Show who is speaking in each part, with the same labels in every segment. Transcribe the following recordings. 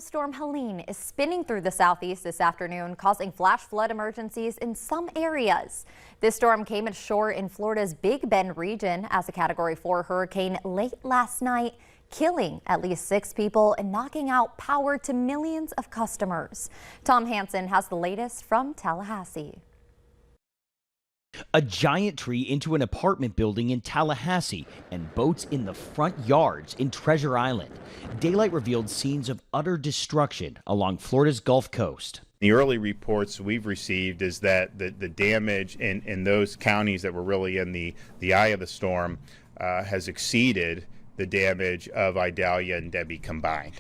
Speaker 1: Tropical storm Helene is spinning through the southeast this afternoon, causing flash flood emergencies in some areas. This storm came ashore in Florida's Big Bend region as a Category 4 hurricane late last night, killing at least 6 people and knocking out power to millions of customers. Tom Hansen has the latest from Tallahassee.
Speaker 2: A giant tree into an apartment building in Tallahassee and boats in the front yards in Treasure Island. Daylight revealed scenes of utter destruction along Florida's Gulf Coast.
Speaker 3: The early reports we've received is that the damage in those counties that were really in the eye of the storm has exceeded the damage of Idalia and Debbie combined.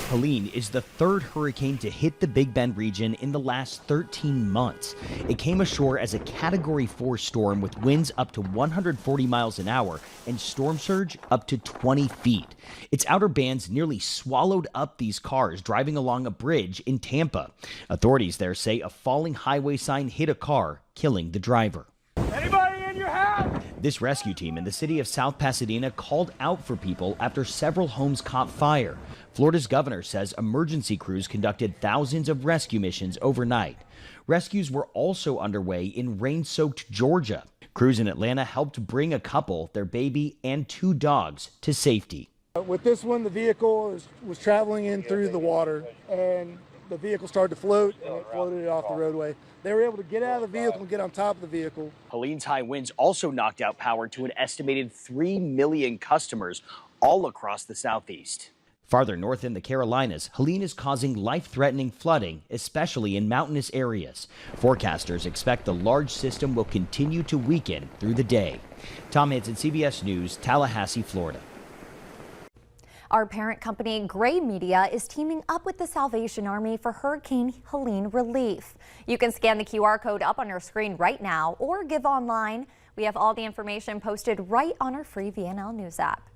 Speaker 2: Helene is the third hurricane to hit the Big Bend region in the last 13 months. It came ashore as a Category 4 storm with winds up to 140 miles an hour and storm surge up to 20 feet. Its outer bands nearly swallowed up these cars driving along a bridge in Tampa. Authorities there say a falling highway sign hit a car, killing the driver.
Speaker 4: Anybody in your house?
Speaker 2: This rescue team in the city of South Pasadena called out for people after several homes caught fire. Florida's governor says emergency crews conducted thousands of rescue missions overnight. Rescues were also underway in rain-soaked Georgia. Crews in Atlanta helped bring a couple, their baby, and 2 dogs to safety.
Speaker 5: With this one, the vehicle was traveling in through the water, and the vehicle started to float, and it floated off the roadway. They were able to get out of the vehicle and get on top of the vehicle.
Speaker 2: Helene's high winds also knocked out power to an estimated 3 million customers all across the southeast. Farther north in the Carolinas, Helene is causing life-threatening flooding, especially in mountainous areas. Forecasters expect the large system will continue to weaken through the day. Tom Hansen, CBS News, Tallahassee, Florida.
Speaker 1: Our parent company, Gray Media, is teaming up with the Salvation Army for Hurricane Helene relief. You can scan the QR code up on your screen right now or give online. We have all the information posted right on our free VNL News app.